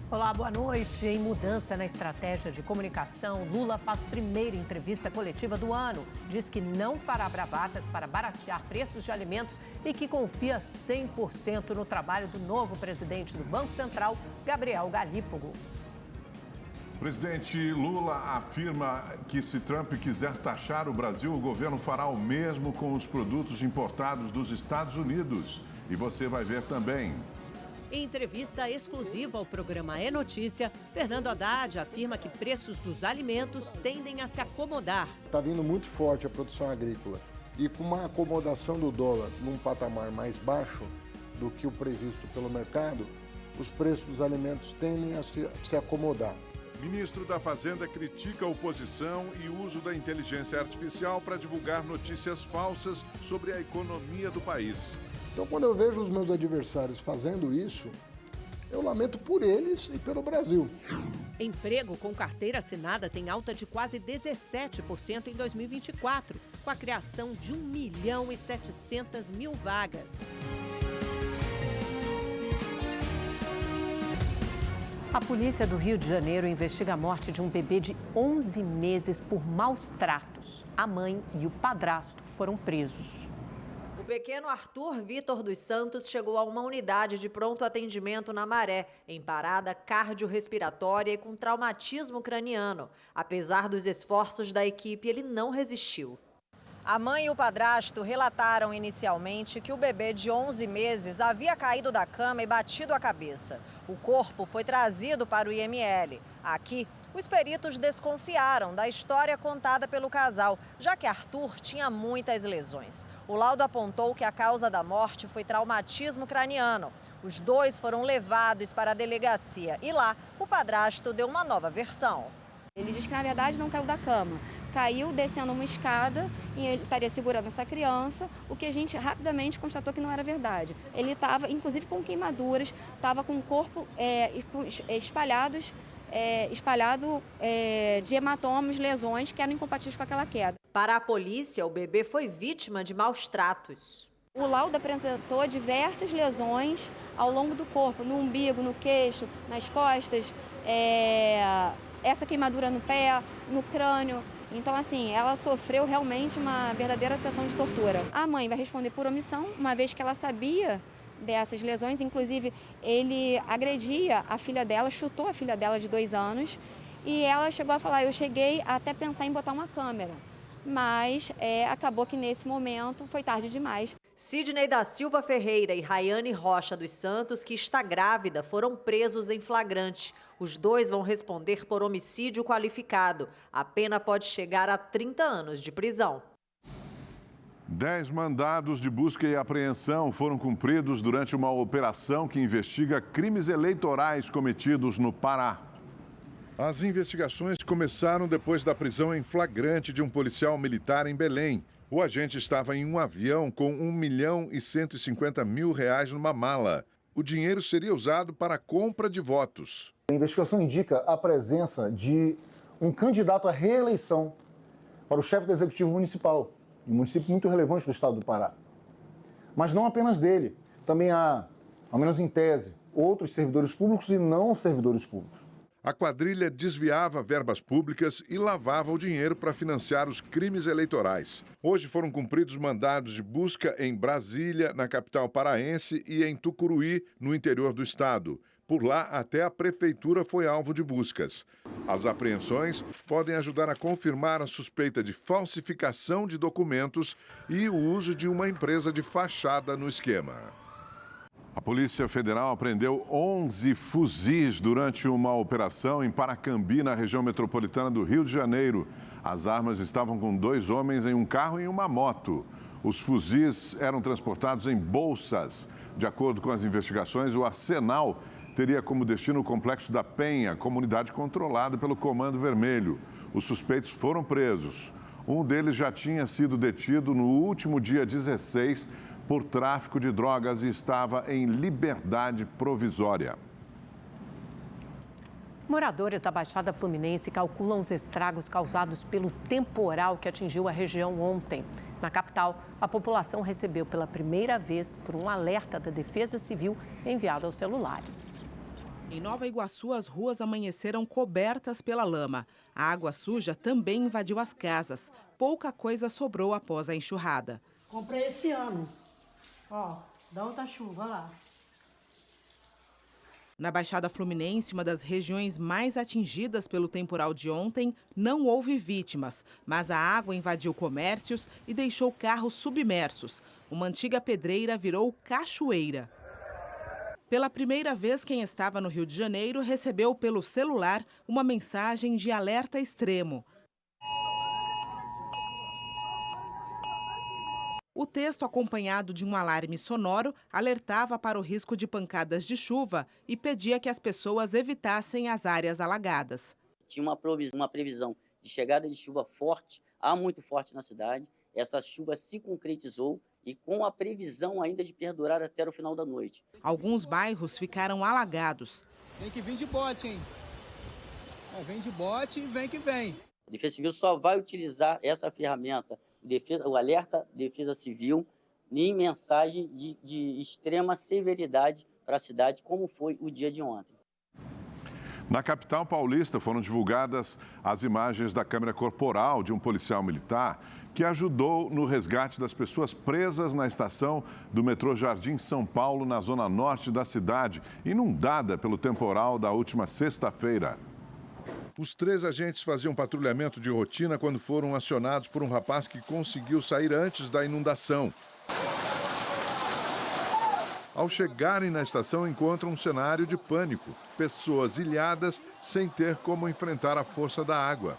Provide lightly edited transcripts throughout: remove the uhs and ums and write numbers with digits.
Olá, boa noite. Em mudança na estratégia de comunicação, Lula faz primeira entrevista coletiva do ano. Diz que não fará bravatas para baratear preços de alimentos e que confia 100% no trabalho do novo presidente do Banco Central, Gabriel Galípolo. O presidente Lula afirma que se Trump quiser taxar o Brasil, o governo fará o mesmo com os produtos importados dos Estados Unidos. E você vai ver também. Em entrevista exclusiva ao programa É Notícia, Fernando Haddad afirma que preços dos alimentos tendem a se acomodar. Está vindo muito forte a produção agrícola e com uma acomodação do dólar num patamar mais baixo do que o previsto pelo mercado, os preços dos alimentos tendem a se acomodar. Ministro da Fazenda critica a oposição e o uso da inteligência artificial para divulgar notícias falsas sobre a economia do país. Então, quando eu vejo os meus adversários fazendo isso, eu lamento por eles e pelo Brasil. Emprego com carteira assinada tem alta de quase 17% em 2024, com a criação de 1.700.000 vagas. A polícia do Rio de Janeiro investiga a morte de um bebê de 11 meses por maus tratos. A mãe e o padrasto foram presos. O pequeno Arthur Vitor dos Santos chegou a uma unidade de pronto atendimento na Maré, em parada cardiorrespiratória e com traumatismo craniano. Apesar dos esforços da equipe, ele não resistiu. A mãe e o padrasto relataram inicialmente que o bebê de 11 meses havia caído da cama e batido a cabeça. O corpo foi trazido para o IML. Aqui, os peritos desconfiaram da história contada pelo casal, já que Arthur tinha muitas lesões. O laudo apontou que a causa da morte foi traumatismo craniano. Os dois foram levados para a delegacia e lá o padrasto deu uma nova versão. Ele diz que na verdade não caiu da cama, caiu descendo uma escada e ele estaria segurando essa criança, o que a gente rapidamente constatou que não era verdade. Ele estava, inclusive, com queimaduras, estava com o corpo espalhado de hematomas, lesões que eram incompatíveis com aquela queda. Para a polícia, o bebê foi vítima de maus tratos. O laudo apresentou diversas lesões ao longo do corpo, no umbigo, no queixo, nas costas, essa queimadura no pé, no crânio. Então, assim, ela sofreu realmente uma verdadeira sessão de tortura. A mãe vai responder por omissão, uma vez que ela sabia dessas lesões. Inclusive, ele agredia a filha dela, chutou a filha dela de 2 anos. E ela chegou a falar, eu cheguei a até pensar em botar uma câmera. Mas acabou que nesse momento foi tarde demais. Sidney da Silva Ferreira e Rayane Rocha dos Santos, que está grávida, foram presos em flagrante. Os dois vão responder por homicídio qualificado. A pena pode chegar a 30 anos de prisão. 10 mandados de busca e apreensão foram cumpridos durante uma operação que investiga crimes eleitorais cometidos no Pará. As investigações começaram depois da prisão em flagrante de um policial militar em Belém. O agente estava em um avião com R$1.150.000 numa mala. O dinheiro seria usado para a compra de votos. A investigação indica a presença de um candidato à reeleição para o chefe do Executivo Municipal, um município muito relevante do estado do Pará. Mas não apenas dele, também há, ao menos em tese, outros servidores públicos e não servidores públicos. A quadrilha desviava verbas públicas e lavava o dinheiro para financiar os crimes eleitorais. Hoje foram cumpridos mandados de busca em Brasília, na capital paraense, e em Tucuruí, no interior do estado. Por lá, até a prefeitura foi alvo de buscas. As apreensões podem ajudar a confirmar a suspeita de falsificação de documentos e o uso de uma empresa de fachada no esquema. A Polícia Federal apreendeu 11 fuzis durante uma operação em Paracambi, na região metropolitana do Rio de Janeiro. As armas estavam com 2 homens em um carro e uma moto. Os fuzis eram transportados em bolsas. De acordo com as investigações, o arsenal teria como destino o Complexo da Penha, comunidade controlada pelo Comando Vermelho. Os suspeitos foram presos. Um deles já tinha sido detido no último dia 16 por tráfico de drogas e estava em liberdade provisória. Moradores da Baixada Fluminense calculam os estragos causados pelo temporal que atingiu a região ontem. Na capital, a população recebeu pela primeira vez por um alerta da Defesa Civil enviado aos celulares. Em Nova Iguaçu, as ruas amanheceram cobertas pela lama. A água suja também invadiu as casas. Pouca coisa sobrou após a enxurrada. Comprei esse ano. Ó, dá outra chuva, olha lá. Na Baixada Fluminense, uma das regiões mais atingidas pelo temporal de ontem, não houve vítimas, mas a água invadiu comércios e deixou carros submersos. Uma antiga pedreira virou cachoeira. Pela primeira vez, quem estava no Rio de Janeiro recebeu pelo celular uma mensagem de alerta extremo. O texto, acompanhado de um alarme sonoro, alertava para o risco de pancadas de chuva e pedia que as pessoas evitassem as áreas alagadas. Tinha uma previsão de chegada de chuva forte, muito forte na cidade. Essa chuva se concretizou e com a previsão ainda de perdurar até o final da noite. Alguns bairros ficaram alagados. Tem que vir de bote, hein? Vem de bote e vem que vem. A Defesa Civil só vai utilizar essa ferramenta, o alerta Defesa Civil, em mensagem de extrema severidade para a cidade, como foi o dia de ontem. Na capital paulista foram divulgadas as imagens da câmera corporal de um policial militar que ajudou no resgate das pessoas presas na estação do metrô Jardim São Paulo, na zona norte da cidade, inundada pelo temporal da última sexta-feira. Os 3 agentes faziam patrulhamento de rotina quando foram acionados por um rapaz que conseguiu sair antes da inundação. Ao chegarem na estação, encontram um cenário de pânico. Pessoas ilhadas sem ter como enfrentar a força da água.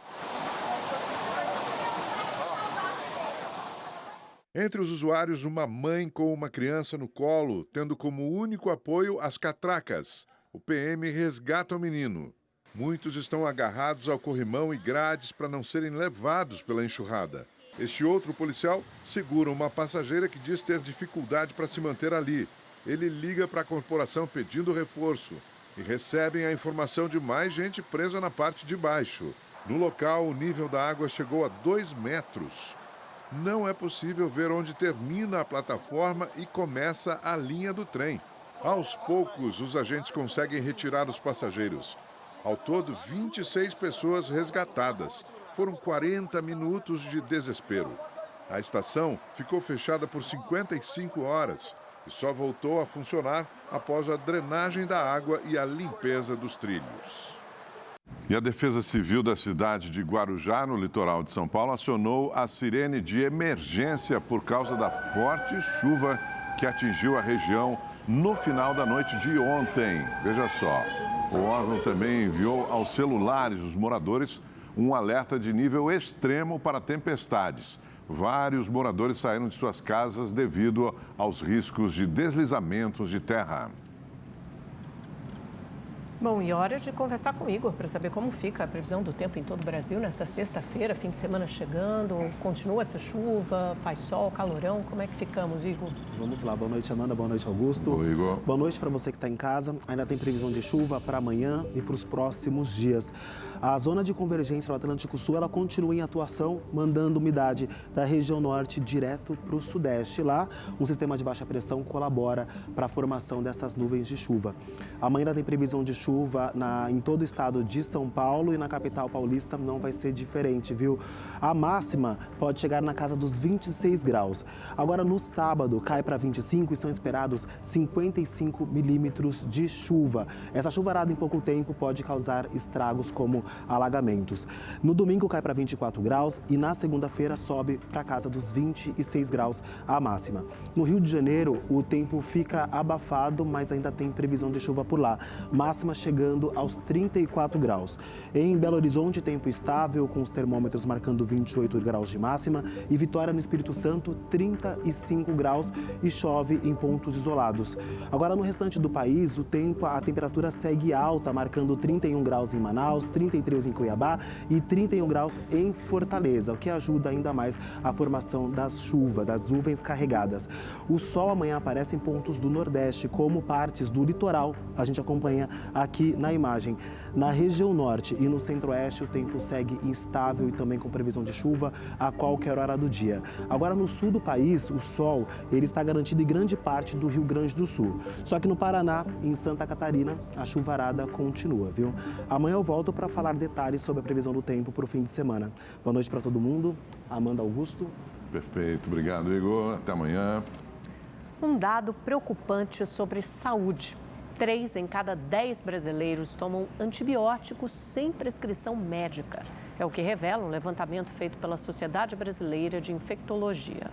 Entre os usuários, uma mãe com uma criança no colo, tendo como único apoio as catracas. O PM resgata o menino. Muitos estão agarrados ao corrimão e grades para não serem levados pela enxurrada. Este outro policial segura uma passageira que diz ter dificuldade para se manter ali. Ele liga para a corporação pedindo reforço e recebem a informação de mais gente presa na parte de baixo. No local, o nível da água chegou a 2 metros. Não é possível ver onde termina a plataforma e começa a linha do trem. Aos poucos, os agentes conseguem retirar os passageiros. Ao todo, 26 pessoas resgatadas. Foram 40 minutos de desespero. A estação ficou fechada por 55 horas e só voltou a funcionar após a drenagem da água e a limpeza dos trilhos. E a Defesa Civil da cidade de Guarujá, no litoral de São Paulo, acionou a sirene de emergência por causa da forte chuva que atingiu a região no final da noite de ontem. Veja só, o órgão também enviou aos celulares dos moradores um alerta de nível extremo para tempestades. Vários moradores saíram de suas casas devido aos riscos de deslizamentos de terra. Bom, e hora de conversar comigo para saber como fica a previsão do tempo em todo o Brasil nessa sexta-feira, fim de semana chegando. Continua essa chuva, faz sol, calorão. Como é que ficamos, Igor? Vamos lá. Boa noite, Amanda. Boa noite, Augusto. Oi, Igor. Boa noite para você que está em casa. Ainda tem previsão de chuva para amanhã e para os próximos dias. A zona de convergência do Atlântico Sul, ela continua em atuação, mandando umidade da região norte direto para o sudeste. Lá, um sistema de baixa pressão colabora para a formação dessas nuvens de chuva. Amanhã ainda tem previsão de chuva em todo o estado de São Paulo e na capital paulista não vai ser diferente, viu? A máxima pode chegar na casa dos 26 graus. Agora, no sábado, cai para 25 e são esperados 55 milímetros de chuva. Essa chuvarada em pouco tempo pode causar estragos como alagamentos. No domingo, cai para 24 graus e na segunda-feira sobe para casa dos 26 graus a máxima. No Rio de Janeiro, o tempo fica abafado, mas ainda tem previsão de chuva por lá. Máxima chegando aos 34 graus. Em Belo Horizonte, tempo estável, com os termômetros marcando 28 graus de máxima. E Vitória, no Espírito Santo, 35 graus e chove em pontos isolados. Agora, no restante do país, a temperatura segue alta, marcando 31 graus em Manaus, 33 em Cuiabá e 31 graus em Fortaleza, o que ajuda ainda mais a formação das chuvas, das nuvens carregadas. O sol amanhã aparece em pontos do Nordeste, como partes do litoral. A gente acompanha aqui aqui na imagem. Na região norte e no centro-oeste, o tempo segue instável e também com previsão de chuva a qualquer hora do dia. Agora, no sul do país, o sol ele está garantido em grande parte do Rio Grande do Sul. Só que no Paraná e em Santa Catarina, a chuvarada continua, viu? Amanhã eu volto para falar detalhes sobre a previsão do tempo para o fim de semana. Boa noite para todo mundo. Amanda Augusto. Perfeito, obrigado, Igor. Até amanhã. Um dado preocupante sobre saúde. 3 em cada 10 brasileiros tomam antibióticos sem prescrição médica. É o que revela um levantamento feito pela Sociedade Brasileira de Infectologia.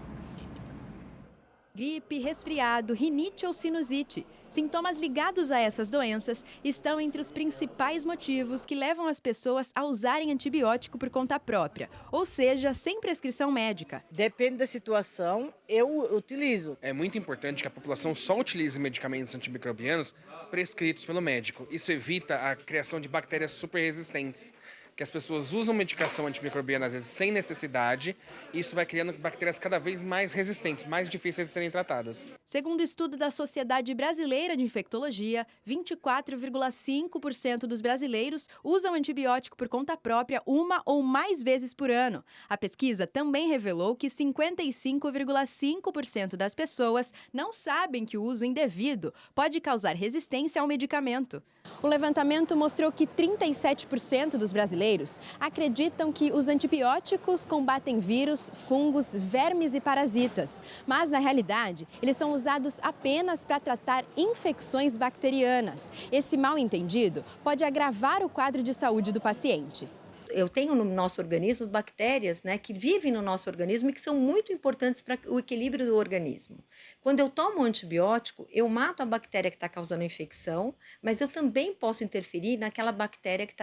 Gripe, resfriado, rinite ou sinusite. Sintomas ligados a essas doenças estão entre os principais motivos que levam as pessoas a usarem antibiótico por conta própria, ou seja, sem prescrição médica. Depende da situação, eu utilizo. É muito importante que a população só utilize medicamentos antimicrobianos prescritos pelo médico. Isso evita a criação de bactérias super resistentes. Que as pessoas usam medicação antimicrobiana, às vezes, sem necessidade, e isso vai criando bactérias cada vez mais resistentes, mais difíceis de serem tratadas. Segundo o estudo da Sociedade Brasileira de Infectologia, 24,5% dos brasileiros usam antibiótico por conta própria uma ou mais vezes por ano. A pesquisa também revelou que 55,5% das pessoas não sabem que o uso indevido pode causar resistência ao medicamento. O levantamento mostrou que 37% dos brasileiros acreditam que os antibióticos combatem vírus, fungos, vermes e parasitas. Mas, na realidade, eles são usados apenas para tratar infecções bacterianas. Esse mal-entendido pode agravar o quadro de saúde do paciente. Eu tenho no nosso organismo bactérias, que vivem no nosso organismo e que são muito importantes para o equilíbrio do organismo. Quando eu tomo um antibiótico, eu mato a bactéria que está causando a infecção, mas eu também posso interferir naquela bactéria que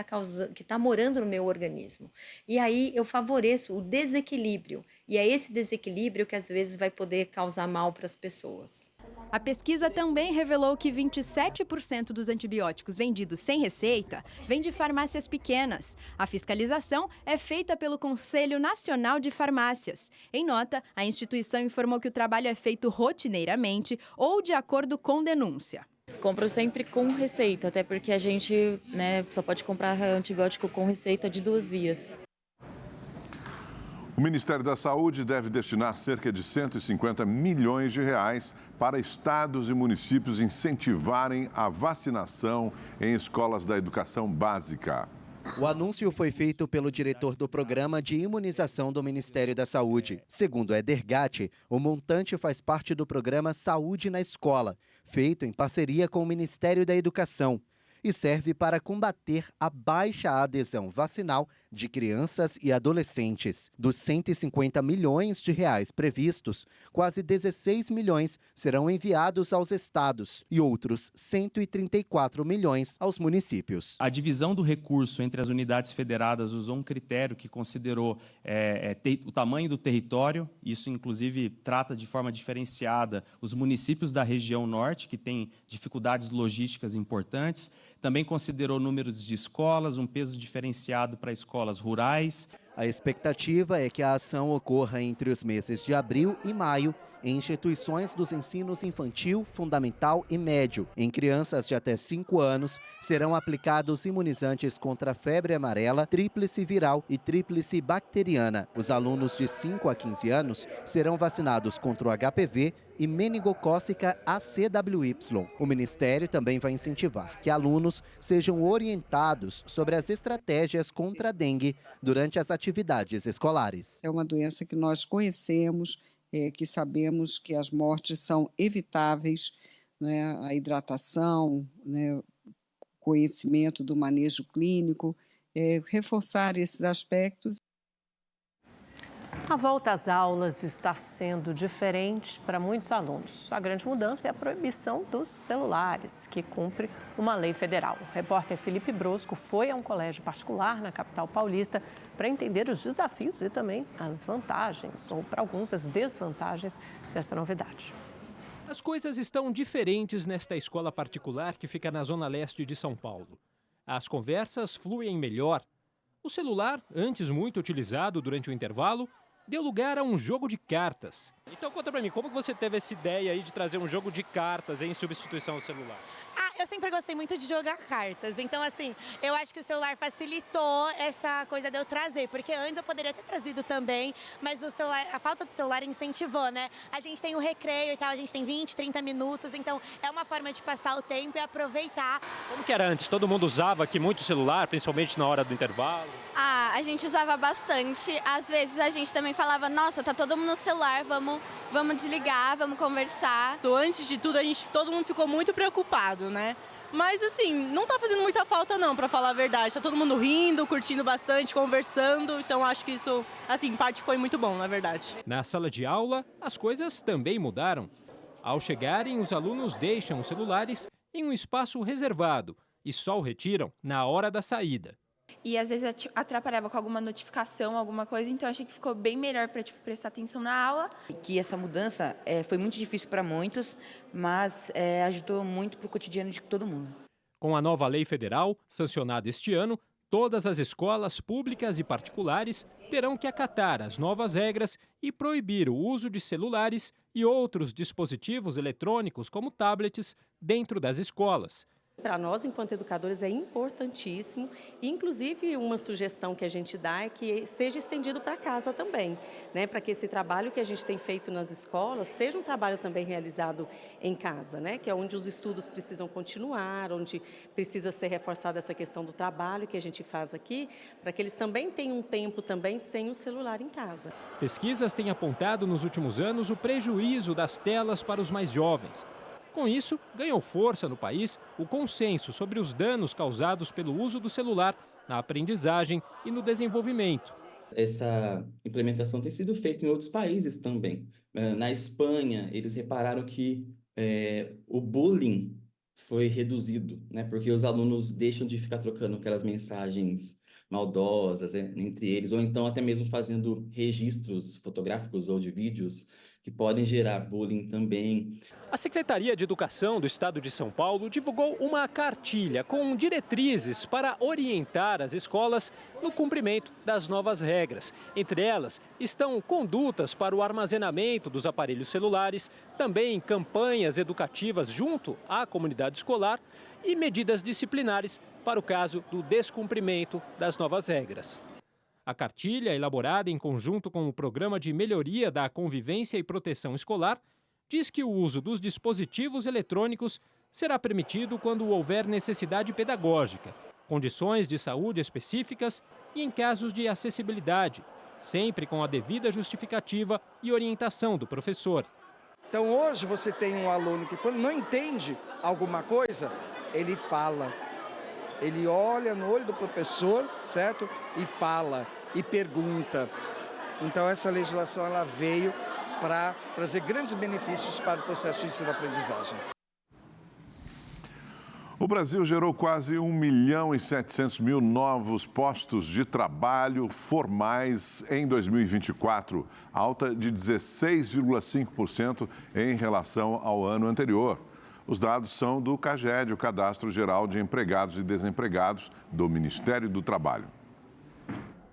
está morando no meu organismo. E aí eu favoreço o desequilíbrio. E é esse desequilíbrio que às vezes vai poder causar mal para as pessoas. A pesquisa também revelou que 27% dos antibióticos vendidos sem receita vêm de farmácias pequenas. A fiscalização é feita pelo Conselho Nacional de Farmácias. Em nota, a instituição informou que o trabalho é feito rotineiramente ou de acordo com denúncia. Compro sempre com receita, até porque a gente só pode comprar antibiótico com receita de 2 vias. O Ministério da Saúde deve destinar cerca de 150 milhões de reais para estados e municípios incentivarem a vacinação em escolas da educação básica. O anúncio foi feito pelo diretor do Programa de Imunização do Ministério da Saúde. Segundo Éder Gatti, o montante faz parte do programa Saúde na Escola, feito em parceria com o Ministério da Educação, e serve para combater a baixa adesão vacinal de crianças e adolescentes. Dos 150 milhões de reais previstos, quase 16 milhões serão enviados aos estados e outros 134 milhões aos municípios. A divisão do recurso entre as unidades federadas usou um critério que considerou o tamanho do território. Isso, inclusive, trata de forma diferenciada os municípios da região norte, que têm dificuldades logísticas importantes. Também considerou números de escolas, um peso diferenciado para escolas rurais. A expectativa é que a ação ocorra entre os meses de abril e maio em instituições dos ensinos infantil, fundamental e médio. Em crianças de até 5 anos, serão aplicados imunizantes contra a febre amarela, tríplice viral e tríplice bacteriana. Os alunos de 5 a 15 anos serão vacinados contra o HPV e meningocócica ACWY. O Ministério também vai incentivar que alunos sejam orientados sobre as estratégias contra a dengue durante as atividades escolares. É uma doença que nós conhecemos, que sabemos que as mortes são evitáveis, a hidratação, conhecimento do manejo clínico, reforçar esses aspectos. A volta às aulas está sendo diferente para muitos alunos. A grande mudança é a proibição dos celulares, que cumpre uma lei federal. O repórter Felipe Brosco foi a um colégio particular na capital paulista para entender os desafios e também as vantagens, ou para alguns as desvantagens dessa novidade. As coisas estão diferentes nesta escola particular que fica na zona leste de São Paulo. As conversas fluem melhor. O celular, antes muito utilizado durante o intervalo, deu lugar a um jogo de cartas. Então conta pra mim, como que você teve essa ideia aí de trazer um jogo de cartas em substituição ao celular? eu sempre gostei muito de jogar cartas. Então, assim, eu acho que o celular facilitou essa coisa de eu trazer. Porque antes eu poderia ter trazido também, mas o celular, a falta do celular incentivou, né? A gente tem o recreio e tal, a gente tem 20, 30 minutos. Então, é uma forma de passar o tempo e aproveitar. Como que era antes? Todo mundo usava aqui muito celular, principalmente na hora do intervalo? Ah, a gente usava bastante. Às vezes a gente também falava, nossa, tá todo mundo no celular, vamos desligar, vamos conversar. Antes de tudo, todo mundo ficou muito preocupado, né? Mas assim, não tá fazendo muita falta não, pra falar a verdade. Tá todo mundo rindo, curtindo bastante, conversando. Então acho que isso, assim, em parte foi muito bom, na verdade. Na sala de aula, as coisas também mudaram. Ao chegarem, os alunos deixam os celulares em um espaço reservado e só o retiram na hora da saída. E às vezes atrapalhava com alguma notificação, alguma coisa, então achei que ficou bem melhor para prestar atenção na aula. Que essa mudança foi muito difícil para muitos, mas ajudou muito para o cotidiano de todo mundo. Com a nova lei federal, sancionada este ano, todas as escolas públicas e particulares terão que acatar as novas regras e proibir o uso de celulares e outros dispositivos eletrônicos, como tablets, dentro das escolas. Para nós, enquanto educadores, é importantíssimo. Inclusive, uma sugestão que a gente dá é que seja estendido para casa também, né? Para que esse trabalho que a gente tem feito nas escolas seja um trabalho também realizado em casa, né? Que é onde os estudos precisam continuar, onde precisa ser reforçada essa questão do trabalho que a gente faz aqui, para que eles também tenham um tempo também sem o celular em casa. Pesquisas têm apontado nos últimos anos o prejuízo das telas para os mais jovens. Com isso, ganhou força no país o consenso sobre os danos causados pelo uso do celular na aprendizagem e no desenvolvimento. Essa implementação tem sido feita em outros países também. Na Espanha, eles repararam que o bullying foi reduzido, né? Porque os alunos deixam de ficar trocando aquelas mensagens maldosas entre eles, ou então até mesmo fazendo registros fotográficos ou de vídeos que podem gerar bullying também. A Secretaria de Educação do Estado de São Paulo divulgou uma cartilha com diretrizes para orientar as escolas no cumprimento das novas regras. Entre elas estão condutas para o armazenamento dos aparelhos celulares, também campanhas educativas junto à comunidade escolar e medidas disciplinares para o caso do descumprimento das novas regras. A cartilha, elaborada em conjunto com o Programa de Melhoria da Convivência e Proteção Escolar, diz que o uso dos dispositivos eletrônicos será permitido quando houver necessidade pedagógica, condições de saúde específicas e em casos de acessibilidade, sempre com a devida justificativa e orientação do professor. Então hoje você tem um aluno que quando não entende alguma coisa, ele fala. Ele olha no olho do professor, certo? E fala, e pergunta. Então essa legislação ela veio para trazer grandes benefícios para o processo de ensino-aprendizagem. O Brasil gerou quase 1.700.000 novos postos de trabalho formais em 2024, alta de 16,5% em relação ao ano anterior. Os dados são do CAGED, o Cadastro Geral de Empregados e Desempregados do Ministério do Trabalho.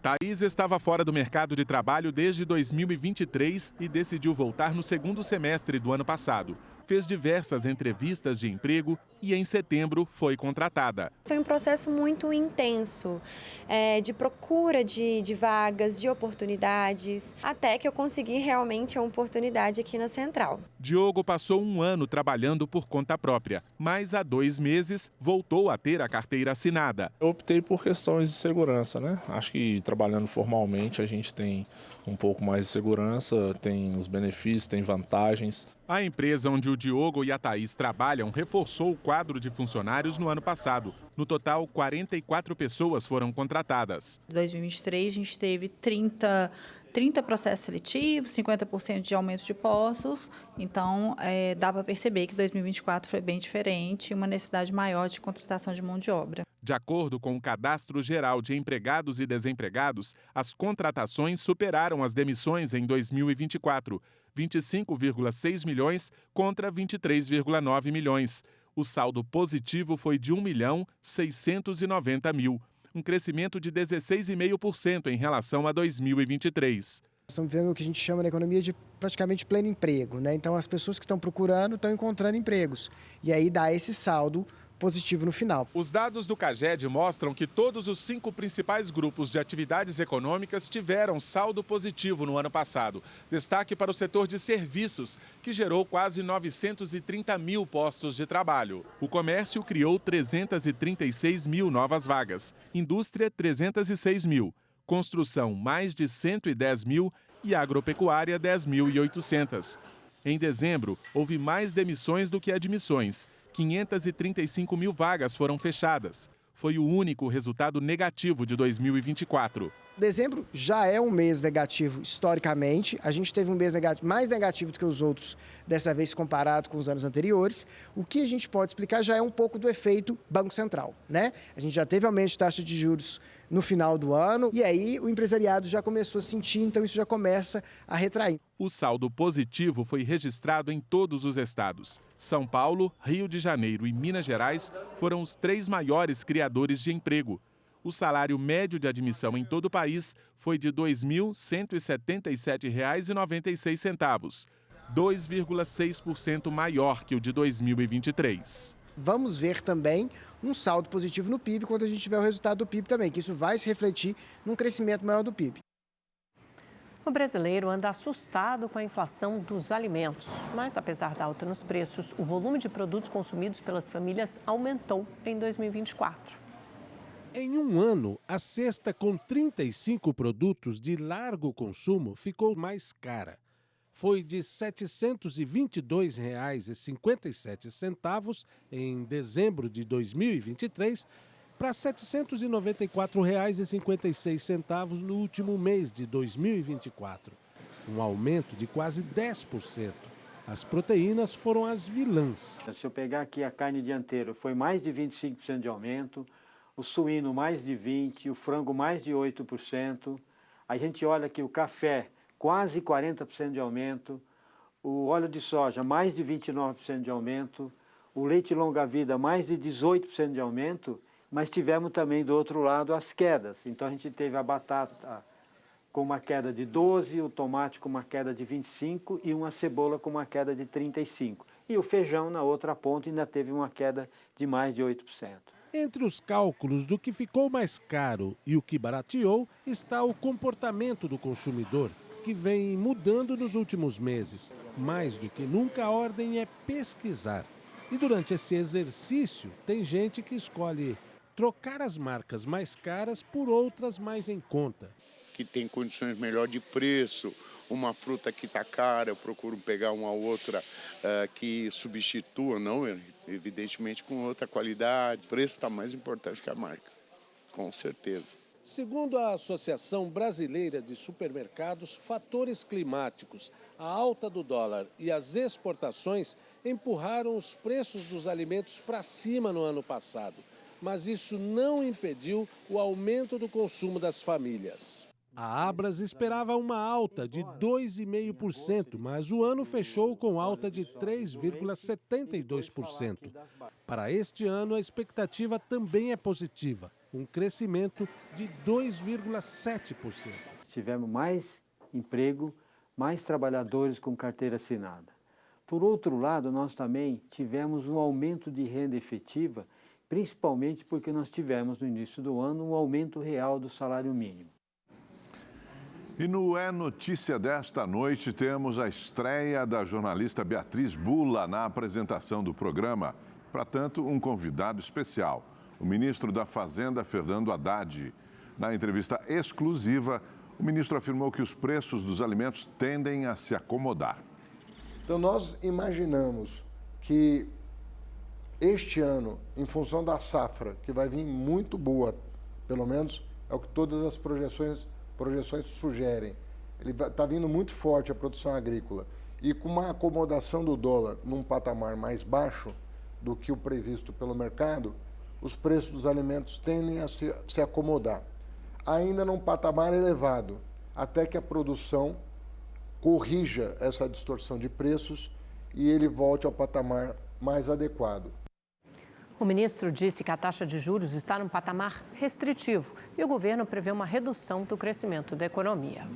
Thaís estava fora do mercado de trabalho desde 2023 e decidiu voltar no segundo semestre do ano passado. Fez diversas entrevistas de emprego e em setembro foi contratada. Foi um processo muito intenso, de procura de vagas, de oportunidades, até que eu consegui realmente a oportunidade aqui na Central. Diogo passou um ano trabalhando por conta própria, mas há 2 meses voltou a ter a carteira assinada. Eu optei por questões de segurança, né? Acho que trabalhando formalmente a gente tem um pouco mais de segurança, tem os benefícios, tem vantagens. A empresa onde o Diogo e a Thaís trabalham reforçou o quadro de funcionários no ano passado. No total, 44 pessoas foram contratadas. Em 2023, a gente teve 30 processos seletivos, 50% de aumento de postos. Então, dá para perceber que 2024 foi bem diferente e uma necessidade maior de contratação de mão de obra. De acordo com o Cadastro Geral de Empregados e Desempregados, as contratações superaram as demissões em 2024, 25,6 milhões contra 23,9 milhões. O saldo positivo foi de 1.690.000, um crescimento de 16,5% em relação a 2023. Estamos vivendo o que a gente chama na economia de praticamente pleno emprego, né? Então as pessoas que estão procurando estão encontrando empregos. E aí dá esse saldo positivo no final. Os dados do CAGED mostram que todos os 5 principais grupos de atividades econômicas tiveram saldo positivo no ano passado. Destaque para o setor de serviços, que gerou quase 930 mil postos de trabalho. O comércio criou 336 mil novas vagas, indústria 306 mil, construção mais de 110 mil e agropecuária 10.800. Em dezembro, houve mais demissões do que admissões. 535 mil vagas foram fechadas. Foi o único resultado negativo de 2024. Dezembro já é um mês negativo historicamente. A gente teve um mês mais negativo do que os outros, dessa vez comparado com os anos anteriores. O que a gente pode explicar já é um pouco do efeito Banco Central, né? A gente já teve aumento de taxa de juros no final do ano e aí o empresariado já começou a sentir, então isso já começa a retrair. O saldo positivo foi registrado em todos os estados. São Paulo, Rio de Janeiro e Minas Gerais foram os 3 maiores criadores de emprego. O salário médio de admissão em todo o país foi de R$ 2.177,96, 2,6% maior que o de 2023. Vamos ver também um saldo positivo no PIB quando a gente tiver o resultado do PIB também, que isso vai se refletir num crescimento maior do PIB. O brasileiro anda assustado com a inflação dos alimentos, mas apesar da alta nos preços, o volume de produtos consumidos pelas famílias aumentou em 2024. Em um ano, a cesta com 35 produtos de largo consumo ficou mais cara. Foi de R$ 722,57 em dezembro de 2023 para R$ 794,56 no último mês de 2024. Um aumento de quase 10%. As proteínas foram as vilãs. Se eu pegar aqui a carne dianteira, foi mais de 25% de aumento, o suíno mais de 20%, o frango mais de 8%. A gente olha aqui o café, quase 40% de aumento, o óleo de soja, mais de 29% de aumento, o leite longa-vida, mais de 18% de aumento, mas tivemos também do outro lado as quedas. Então a gente teve a batata com uma queda de 12%, o tomate com uma queda de 25% e uma cebola com uma queda de 35%. E o feijão, na outra ponta, ainda teve uma queda de mais de 8%. Entre os cálculos do que ficou mais caro e o que barateou está o comportamento do consumidor, que vem mudando nos últimos meses. Mais do que nunca, a ordem é pesquisar. E durante esse exercício, tem gente que escolhe trocar as marcas mais caras por outras mais em conta. Que tem condições melhor de preço, uma fruta que está cara, eu procuro pegar uma outra que substitua, não, evidentemente com outra qualidade. O preço está mais importante que a marca, com certeza. Segundo a Associação Brasileira de Supermercados, fatores climáticos, a alta do dólar e as exportações empurraram os preços dos alimentos para cima no ano passado. Mas isso não impediu o aumento do consumo das famílias. A Abras esperava uma alta de 2,5%, mas o ano fechou com alta de 3,72%. Para este ano, a expectativa também é positiva, um crescimento de 2,7%. Tivemos mais emprego, mais trabalhadores com carteira assinada. Por outro lado, nós também tivemos um aumento de renda efetiva, principalmente porque nós tivemos no início do ano um aumento real do salário mínimo. E no É Notícia desta noite temos a estreia da jornalista Beatriz Bula na apresentação do programa. Para tanto, um convidado especial, o ministro da Fazenda, Fernando Haddad. Na entrevista exclusiva, o ministro afirmou que os preços dos alimentos tendem a se acomodar. Então nós imaginamos que este ano, em função da safra, que vai vir muito boa, pelo menos é o que todas as projeções sugerem. Ele está vindo muito forte a produção agrícola e com uma acomodação do dólar num patamar mais baixo do que o previsto pelo mercado, os preços dos alimentos tendem a se acomodar. Ainda num patamar elevado, até que a produção corrija essa distorção de preços e ele volte ao patamar mais adequado. O ministro disse que a taxa de juros está num patamar restritivo e o governo prevê uma redução do crescimento da economia.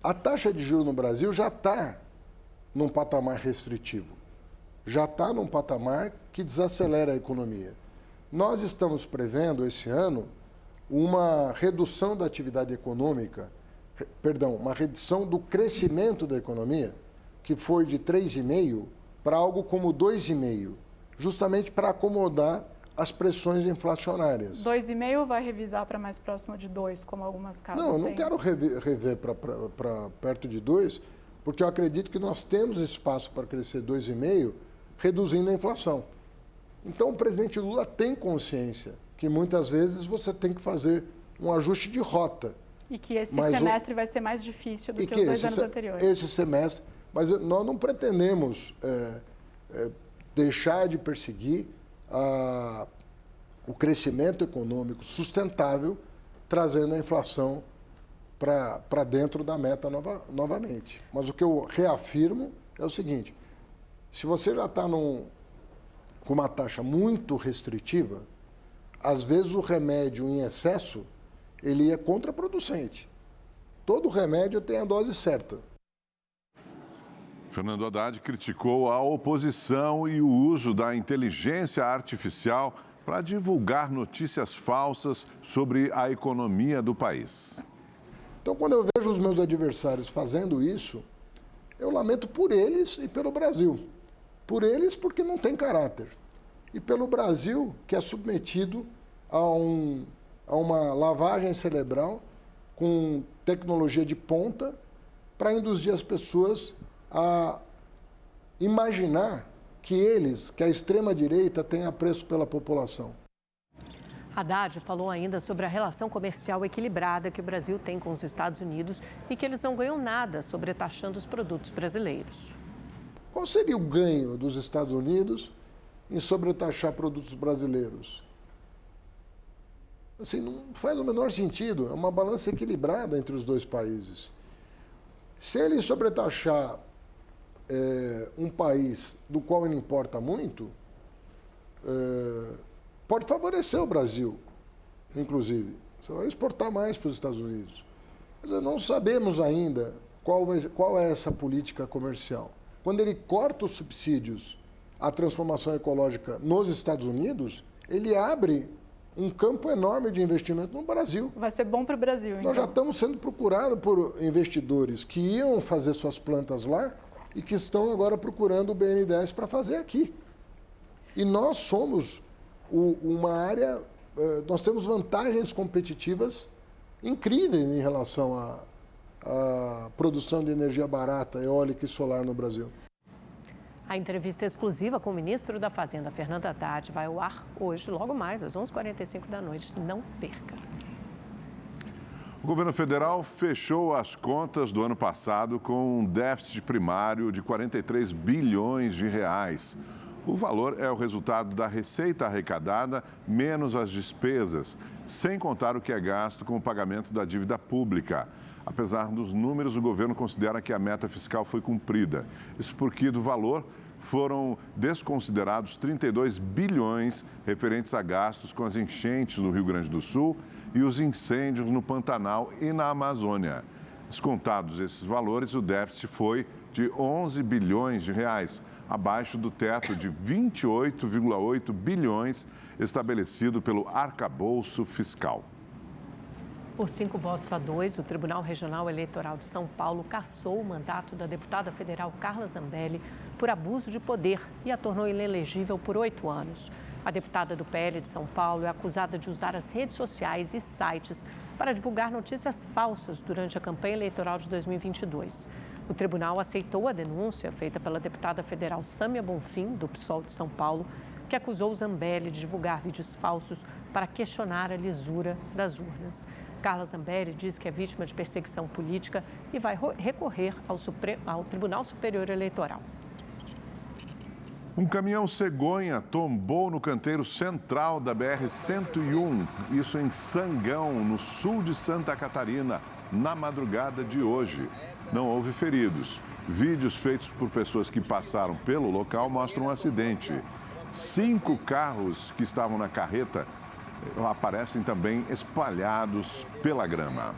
A taxa de juros no Brasil já está num patamar restritivo. já está num patamar que desacelera a economia. Nós estamos prevendo esse ano uma redução da atividade econômica, uma redução do crescimento da economia, que foi de 3,5% para algo como 2,5%, justamente para acomodar as pressões inflacionárias. 2,5% vai revisar para mais próximo de 2%, como algumas casas Não, eu não têm? quero rever para perto de 2%, porque eu acredito que nós temos espaço para crescer 2,5%, reduzindo a inflação. Então, o presidente Lula tem consciência que muitas vezes você tem que fazer um ajuste de rota. E que esse semestre vai ser mais difícil do que os 2 anos anteriores. Esse semestre, mas nós não pretendemos deixar de perseguir o crescimento econômico sustentável, trazendo a inflação para dentro da meta novamente. Mas o que eu reafirmo é o seguinte: se você já está com uma taxa muito restritiva, às vezes o remédio em excesso, ele é contraproducente. Todo remédio tem a dose certa. Fernando Haddad criticou a oposição e o uso da inteligência artificial para divulgar notícias falsas sobre a economia do país. Então, quando eu vejo os meus adversários fazendo isso, eu lamento por eles e pelo Brasil. Por eles, porque não tem caráter. E pelo Brasil, que é submetido a uma lavagem cerebral com tecnologia de ponta para induzir as pessoas a imaginar que a extrema-direita tem apreço pela população. Haddad falou ainda sobre a relação comercial equilibrada que o Brasil tem com os Estados Unidos e que eles não ganham nada sobretaxando os produtos brasileiros. Qual seria o ganho dos Estados Unidos em sobretaxar produtos brasileiros? Assim, não faz o menor sentido. É uma balança equilibrada entre os dois países. Se ele sobretaxar um país do qual ele importa muito, pode favorecer o Brasil, inclusive. Você vai exportar mais para os Estados Unidos. Mas não sabemos ainda qual é essa política comercial. Quando ele corta os subsídios à transformação ecológica nos Estados Unidos, ele abre um campo enorme de investimento no Brasil. Vai ser bom para o Brasil, então. Nós já estamos sendo procurados por investidores que iam fazer suas plantas lá e que estão agora procurando o BNDES para fazer aqui. E nós somos uma área, nós temos vantagens competitivas incríveis em relação à produção de energia barata, eólica e solar no Brasil. A entrevista exclusiva com o ministro da Fazenda, Fernando Haddad, vai ao ar hoje, logo mais, às 11h45 da noite. Não perca. O governo federal fechou as contas do ano passado com um déficit primário de 43 bilhões de reais. O valor é o resultado da receita arrecadada menos as despesas, sem contar o que é gasto com o pagamento da dívida pública. Apesar dos números, o governo considera que a meta fiscal foi cumprida. Isso porque do valor foram desconsiderados 32 bilhões referentes a gastos com as enchentes no Rio Grande do Sul e os incêndios no Pantanal e na Amazônia. Descontados esses valores, o déficit foi de 11 bilhões de reais, abaixo do teto de 28,8 bilhões estabelecido pelo arcabouço fiscal. Por 5-2, o Tribunal Regional Eleitoral de São Paulo cassou o mandato da deputada federal Carla Zambelli por abuso de poder e a tornou inelegível por 8 anos. A deputada do PL de São Paulo é acusada de usar as redes sociais e sites para divulgar notícias falsas durante a campanha eleitoral de 2022. O tribunal aceitou a denúncia feita pela deputada federal Sâmia Bonfim, do PSOL de São Paulo, que acusou Zambelli de divulgar vídeos falsos para questionar a lisura das urnas. Carla Zambelli diz que é vítima de perseguição política e vai recorrer ao Tribunal Superior Eleitoral. Um caminhão cegonha tombou no canteiro central da BR-101, isso em Sangão, no sul de Santa Catarina, na madrugada de hoje. Não houve feridos. Vídeos feitos por pessoas que passaram pelo local mostram um acidente. 5 carros que estavam na carreta aparecem também espalhados pela grama.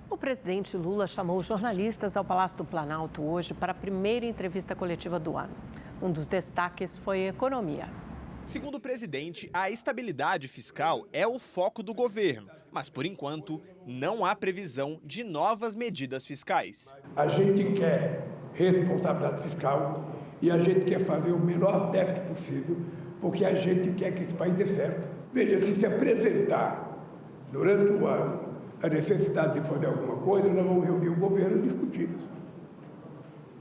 O presidente Lula chamou jornalistas ao Palácio do Planalto hoje para a primeira entrevista coletiva do ano. Um dos destaques foi a economia. Segundo o presidente, a estabilidade fiscal é o foco do governo, mas, por enquanto, não há previsão de novas medidas fiscais. A gente quer responsabilidade fiscal e a gente quer fazer o menor déficit possível, porque a gente quer que esse país dê certo. Veja, se apresentar durante o ano a necessidade de fazer alguma coisa, nós vamos reunir o governo e discutir.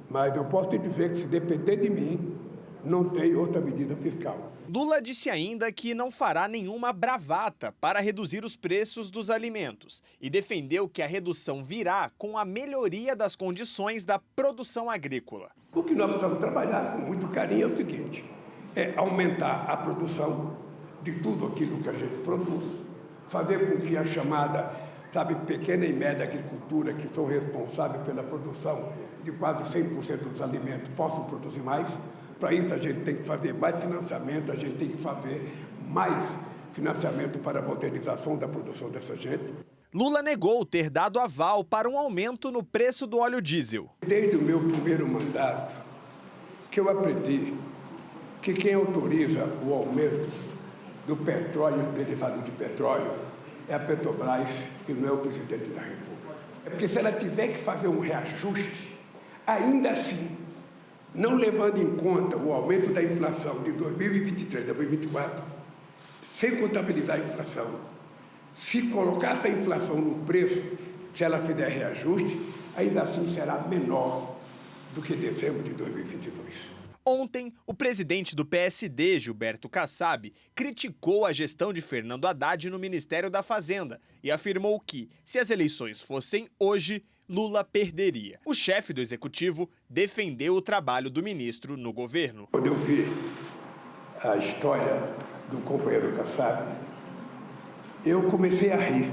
Mas eu posso te dizer que, se depender de mim, não tem outra medida fiscal. Lula disse ainda que não fará nenhuma bravata para reduzir os preços dos alimentos e defendeu que a redução virá com a melhoria das condições da produção agrícola. O que nós precisamos trabalhar com muito carinho é o seguinte: é aumentar a produção de tudo aquilo que a gente produz, fazer com que a chamada, pequena e média agricultura, que são responsáveis pela produção de quase 100% dos alimentos, possam produzir mais. Para isso, a gente tem que fazer mais financiamento, a gente tem que fazer mais financiamento para a modernização da produção dessa gente. Lula negou ter dado aval para um aumento no preço do óleo diesel. Desde o meu primeiro mandato, que eu aprendi que quem autoriza o aumento do petróleo e derivado de petróleo é a Petrobras e não é o presidente da República. É porque se ela tiver que fazer um reajuste, ainda assim, não levando em conta o aumento da inflação de 2023 a 2024, sem contabilizar a inflação, se colocar essa inflação no preço, se ela fizer reajuste, ainda assim será menor do que dezembro de 2022. Ontem, o presidente do PSD, Gilberto Kassab, criticou a gestão de Fernando Haddad no Ministério da Fazenda e afirmou que, se as eleições fossem hoje, Lula perderia. O chefe do executivo defendeu o trabalho do ministro no governo. Quando eu vi a história do companheiro Kassab, eu comecei a rir.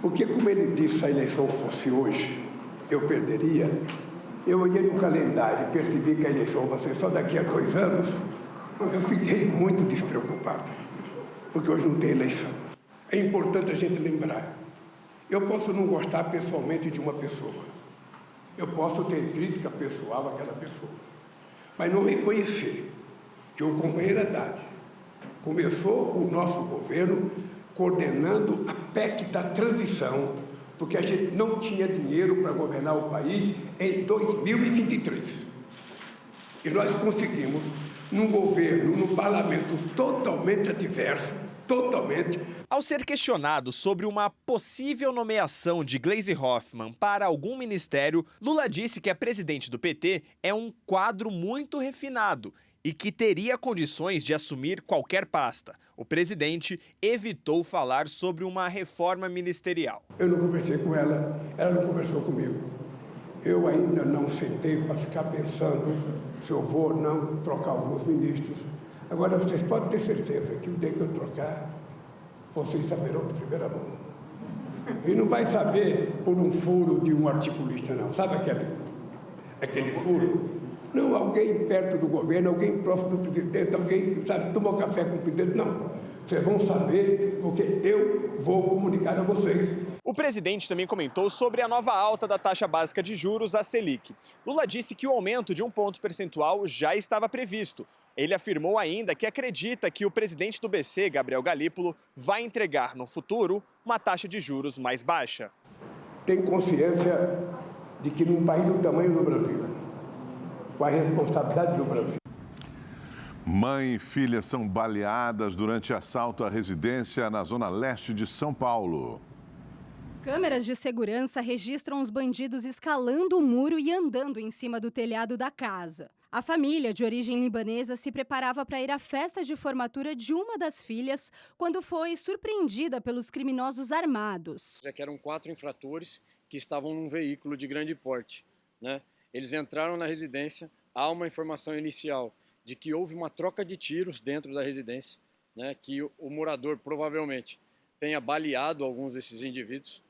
Porque, como ele disse, se a eleição fosse hoje, eu perderia. Eu olhei no calendário e percebi que a eleição vai ser só daqui a 2 anos. Eu fiquei muito despreocupado, porque hoje não tem eleição. É importante a gente lembrar. Eu posso não gostar pessoalmente de uma pessoa. Eu posso ter crítica pessoal àquela pessoa. Mas não reconhecer que o companheiro Haddad começou o nosso governo coordenando a PEC da transição, porque a gente não tinha dinheiro para governar o país em 2023. E nós conseguimos, num governo, num parlamento totalmente adverso, totalmente. Ao ser questionado sobre uma possível nomeação de Gleisi Hoffmann para algum ministério, Lula disse que a presidente do PT é um quadro muito refinado e que teria condições de assumir qualquer pasta. O presidente evitou falar sobre uma reforma ministerial. Eu não conversei com ela, ela não conversou comigo. Eu ainda não sentei para ficar pensando se eu vou ou não trocar alguns ministros. Agora, vocês podem ter certeza que o dia que eu trocar, vocês saberão de primeira mão. E não vai saber por um furo de um articulista, não. Sabe aquele furo? Não, alguém perto do governo, alguém próximo do presidente, alguém, tomou café com o presidente. Não. Vocês vão saber, porque eu vou comunicar a vocês. O presidente também comentou sobre a nova alta da taxa básica de juros, a Selic. Lula disse que o aumento de 1 ponto percentual já estava previsto. Ele afirmou ainda que acredita que o presidente do BC, Gabriel Galípolo, vai entregar no futuro uma taxa de juros mais baixa. Tem consciência de que num país do tamanho do Brasil, com a responsabilidade do Brasil. Mãe e filha são baleadas durante assalto à residência na zona leste de São Paulo. Câmeras de segurança registram os bandidos escalando o muro e andando em cima do telhado da casa. A família, de origem libanesa, se preparava para ir à festa de formatura de uma das filhas quando foi surpreendida pelos criminosos armados. Já que eram 4 infratores que estavam num veículo de grande porte, né? Eles entraram na residência, há uma informação inicial de que houve uma troca de tiros dentro da residência, né? Que o morador provavelmente tenha baleado alguns desses indivíduos.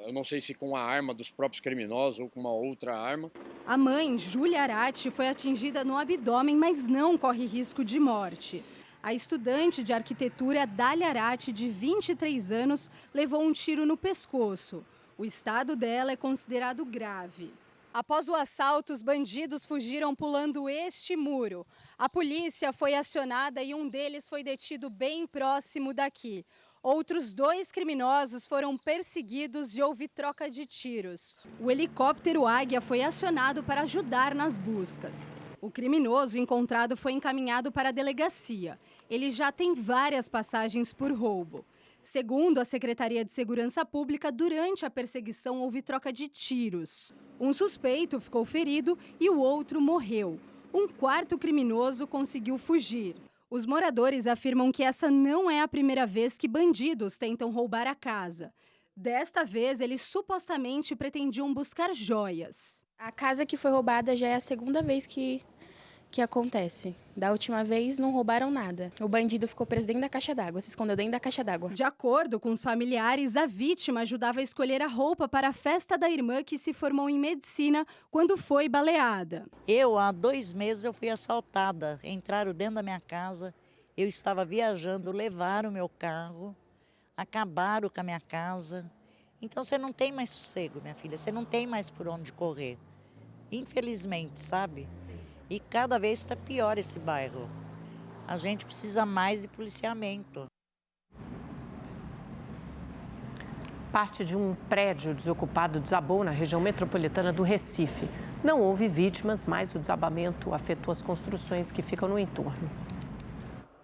Eu não sei se com a arma dos próprios criminosos ou com uma outra arma. A mãe, Júlia Arati, foi atingida no abdômen, mas não corre risco de morte. A estudante de arquitetura Dália Arati, de 23 anos, levou um tiro no pescoço. O estado dela é considerado grave. Após o assalto, os bandidos fugiram pulando este muro. A polícia foi acionada e um deles foi detido bem próximo daqui. Outros 2 criminosos foram perseguidos e houve troca de tiros. O helicóptero Águia foi acionado para ajudar nas buscas. O criminoso encontrado foi encaminhado para a delegacia. Ele já tem várias passagens por roubo. Segundo a Secretaria de Segurança Pública, durante a perseguição houve troca de tiros. Um suspeito ficou ferido e o outro morreu. Um 4º criminoso conseguiu fugir. Os moradores afirmam que essa não é a primeira vez que bandidos tentam roubar a casa. Desta vez, eles supostamente pretendiam buscar joias. A casa que foi roubada já é a 2ª vez que acontece. Da última vez não roubaram nada. O bandido ficou preso dentro da caixa d'água, se escondeu dentro da caixa d'água. De acordo com os familiares, a vítima ajudava a escolher a roupa para a festa da irmã que se formou em medicina quando foi baleada. Há 2 meses, eu fui assaltada. Entraram dentro da minha casa, eu estava viajando, levaram o meu carro, acabaram com a minha casa. Então você não tem mais sossego, minha filha, você não tem mais por onde correr. Infelizmente, sabe? E cada vez está pior esse bairro. A gente precisa mais de policiamento. Parte de um prédio desocupado desabou na região metropolitana do Recife. Não houve vítimas, mas o desabamento afetou as construções que ficam no entorno.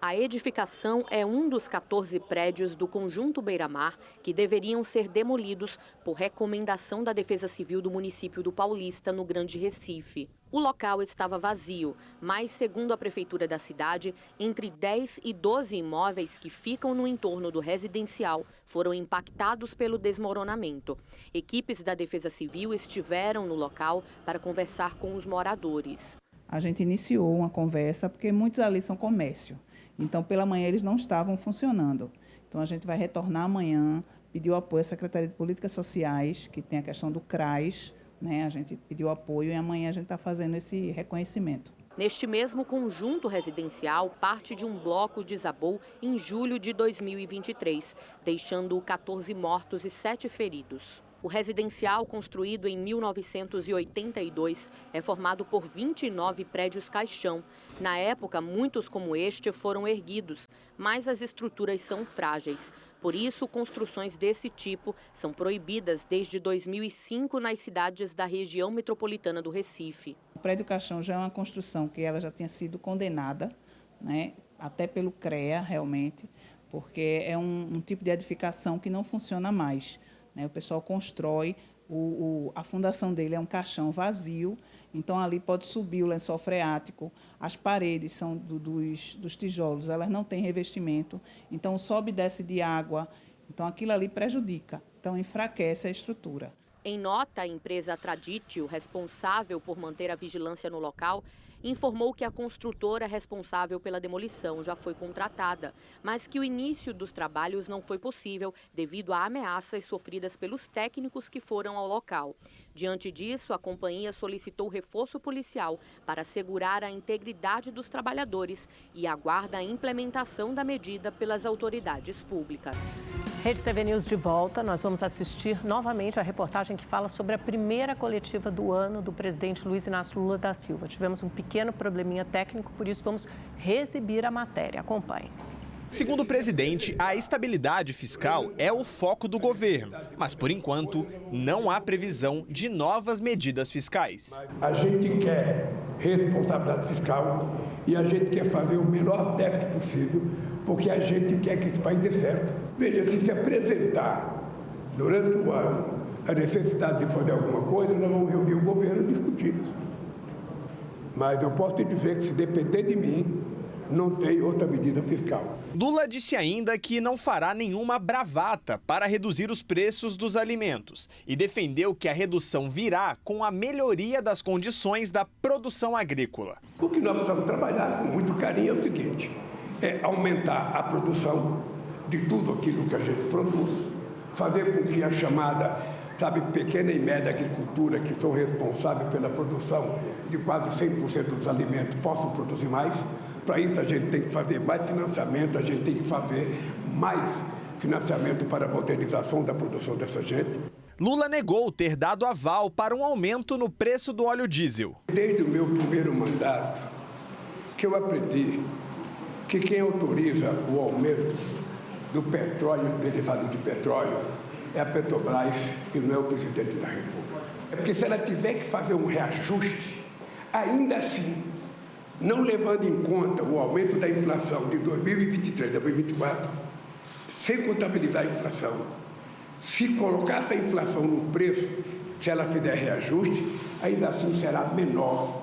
A edificação é um dos 14 prédios do Conjunto Beira-Mar que deveriam ser demolidos por recomendação da Defesa Civil do município do Paulista, no Grande Recife. O local estava vazio, mas, segundo a prefeitura da cidade, entre 10 e 12 imóveis que ficam no entorno do residencial foram impactados pelo desmoronamento. Equipes da Defesa Civil estiveram no local para conversar com os moradores. A gente iniciou uma conversa porque muitos ali são comércio. Então, pela manhã, eles não estavam funcionando. Então, a gente vai retornar amanhã, pediu apoio à Secretaria de Políticas Sociais, que tem a questão do CRAS, né? A gente pediu apoio e amanhã a gente está fazendo esse reconhecimento. Neste mesmo conjunto residencial, parte de um bloco desabou em julho de 2023, deixando 14 mortos e 7 feridos. O residencial, construído em 1982, é formado por 29 prédios caixão. Na época, muitos como este foram erguidos, mas as estruturas são frágeis. Por isso, construções desse tipo são proibidas desde 2005 nas cidades da região metropolitana do Recife. O prédio caixão já é uma construção que ela já tinha sido condenada, né, até pelo CREA, realmente, porque é um tipo de edificação que não funciona mais. O pessoal constrói, a fundação dele é um caixão vazio, então ali pode subir o lençol freático, as paredes são dos tijolos, elas não têm revestimento, então sobe e desce de água, então aquilo ali prejudica, então enfraquece a estrutura. Em nota, a empresa Traditio, responsável por manter a vigilância no local, informou que a construtora responsável pela demolição já foi contratada, mas que o início dos trabalhos não foi possível devido a ameaças sofridas pelos técnicos que foram ao local. Diante disso, a companhia solicitou reforço policial para assegurar a integridade dos trabalhadores e aguarda a implementação da medida pelas autoridades públicas. Rede TV News de volta. Nós vamos assistir novamente a reportagem que fala sobre a primeira coletiva do ano do presidente Luiz Inácio Lula da Silva. Tivemos um pequeno probleminha técnico, por isso vamos reexibir a matéria. Acompanhe. Segundo o presidente, a estabilidade fiscal é o foco do governo, mas, por enquanto, não há previsão de novas medidas fiscais. A gente quer responsabilidade fiscal e a gente quer fazer o menor déficit possível, porque a gente quer que esse país dê certo. Veja, se apresentar durante o ano a necessidade de fazer alguma coisa, nós vamos reunir o governo e discutir. Mas eu posso te dizer que, se depender de mim, não tem outra medida fiscal. Lula disse ainda que não fará nenhuma bravata para reduzir os preços dos alimentos e defendeu que a redução virá com a melhoria das condições da produção agrícola. O que nós precisamos trabalhar com muito carinho é o seguinte, é aumentar a produção de tudo aquilo que a gente produz, fazer com que a chamada, pequena e média agricultura, que são responsáveis pela produção de quase 100% dos alimentos, possam produzir mais. Para isso, a gente tem que fazer mais financiamento, a gente tem que fazer mais financiamento para a modernização da produção dessa gente. Lula negou ter dado aval para um aumento no preço do óleo diesel. Desde o meu primeiro mandato, que eu aprendi que quem autoriza o aumento do petróleo e derivado de petróleo é a Petrobras e não é o presidente da República. É porque se ela tiver que fazer um reajuste, ainda assim, não levando em conta o aumento da inflação de 2023 a 2024, sem contabilizar a inflação, se colocar essa inflação no preço, se ela fizer reajuste, ainda assim será menor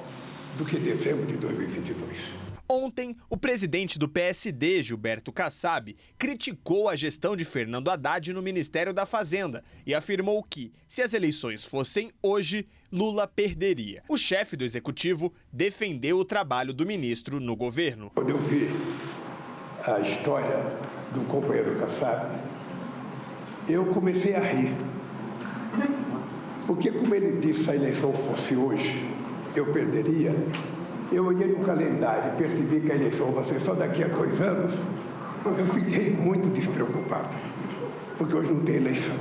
do que dezembro de 2022. Ontem, o presidente do PSD, Gilberto Kassab, criticou a gestão de Fernando Haddad no Ministério da Fazenda e afirmou que, se as eleições fossem hoje, Lula perderia. O chefe do executivo defendeu o trabalho do ministro no governo. Quando eu vi a história do companheiro Kassab, eu comecei a rir. Porque, como ele disse, se a eleição fosse hoje, eu perderia. Eu olhei no calendário e percebi que a eleição vai ser só daqui a 2 anos. Eu fiquei muito despreocupado, porque hoje não tem eleição.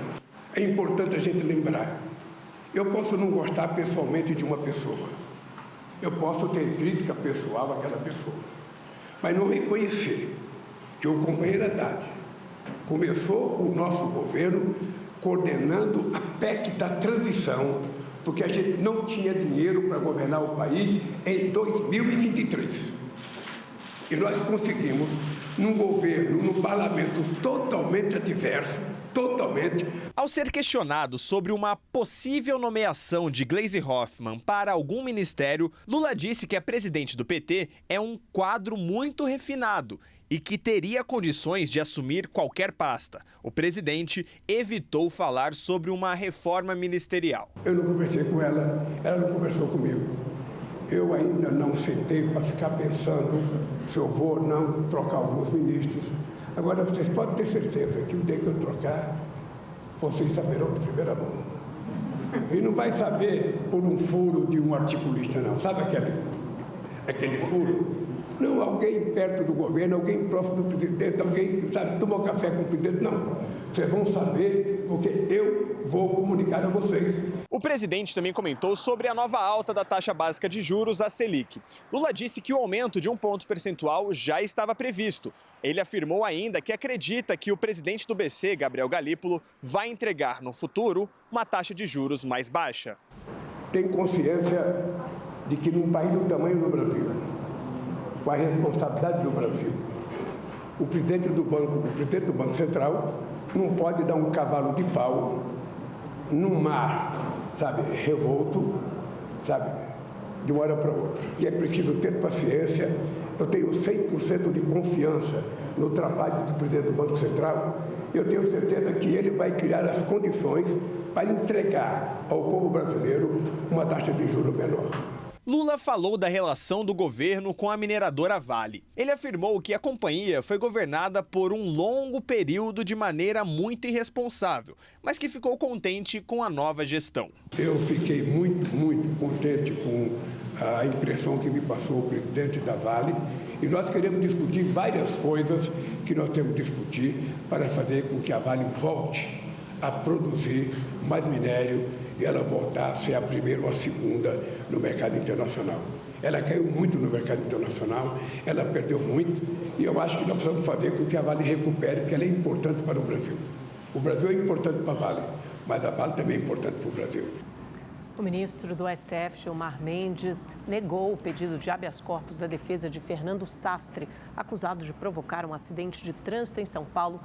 É importante a gente lembrar. Eu posso não gostar pessoalmente de uma pessoa. Eu posso ter crítica pessoal àquela pessoa. Mas não reconhecer que o companheiro Haddad começou o nosso governo coordenando a PEC da transição, porque a gente não tinha dinheiro para governar o país em 2023. E nós conseguimos, num governo, num parlamento totalmente adverso, totalmente. Ao ser questionado sobre uma possível nomeação de Gleisi Hoffmann para algum ministério, Lula disse que a presidente do PT é um quadro muito refinado e que teria condições de assumir qualquer pasta. O presidente evitou falar sobre uma reforma ministerial. Eu não conversei com ela, ela não conversou comigo. Eu ainda não sentei para ficar pensando se eu vou ou não trocar alguns ministros. Agora, vocês podem ter certeza que o dia que eu trocar, vocês saberão de primeira mão. E não vai saber por um furo de um articulista, não. Sabe aquele furo? Não, alguém perto do governo, alguém próximo do presidente, alguém, sabe, tomou café com o presidente. Não, vocês vão saber porque eu vou comunicar a vocês. O presidente também comentou sobre a nova alta da taxa básica de juros, a Selic. Lula disse que o aumento de 1 ponto percentual já estava previsto. Ele afirmou ainda que acredita que o presidente do BC, Gabriel Galípolo, vai entregar no futuro uma taxa de juros mais baixa. Tem consciência de que num país do tamanho do Brasil, com a responsabilidade do Brasil, o presidente do Banco Central não pode dar um cavalo de pau num mar, sabe, revolto, sabe, de uma hora para outra. E é preciso ter paciência. Eu tenho 100% de confiança no trabalho do presidente do Banco Central. Eu tenho certeza que ele vai criar as condições para entregar ao povo brasileiro uma taxa de juros menor. Lula falou da relação do governo com a mineradora Vale. Ele afirmou que a companhia foi governada por um longo período de maneira muito irresponsável, mas que ficou contente com a nova gestão. Eu fiquei muito contente com a impressão que me passou o presidente da Vale e nós queremos discutir várias coisas que nós temos que discutir para fazer com que a Vale volte a produzir mais minério e ela voltar a ser a primeira ou a segunda no mercado internacional. Ela caiu muito no mercado internacional, ela perdeu muito e eu acho que nós precisamos fazer com que a Vale recupere, porque ela é importante para o Brasil. O Brasil é importante para a Vale, mas a Vale também é importante para o Brasil. O ministro do STF, Gilmar Mendes, negou o pedido de habeas corpus da defesa de Fernando Sastre, acusado de provocar um acidente de trânsito em São Paulo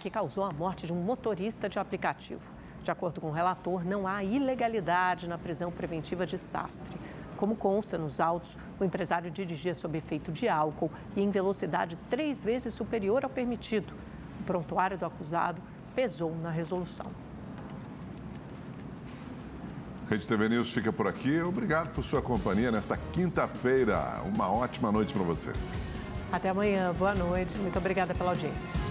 que causou a morte de um motorista de aplicativo. De acordo com o relator, não há ilegalidade na prisão preventiva de Sastre. Como consta nos autos, o empresário dirigia sob efeito de álcool e em velocidade 3 vezes superior ao permitido. O prontuário do acusado pesou na resolução. Rede TV News fica por aqui. Obrigado por sua companhia nesta quinta-feira. Uma ótima noite para você. Até amanhã. Boa noite. Muito obrigada pela audiência.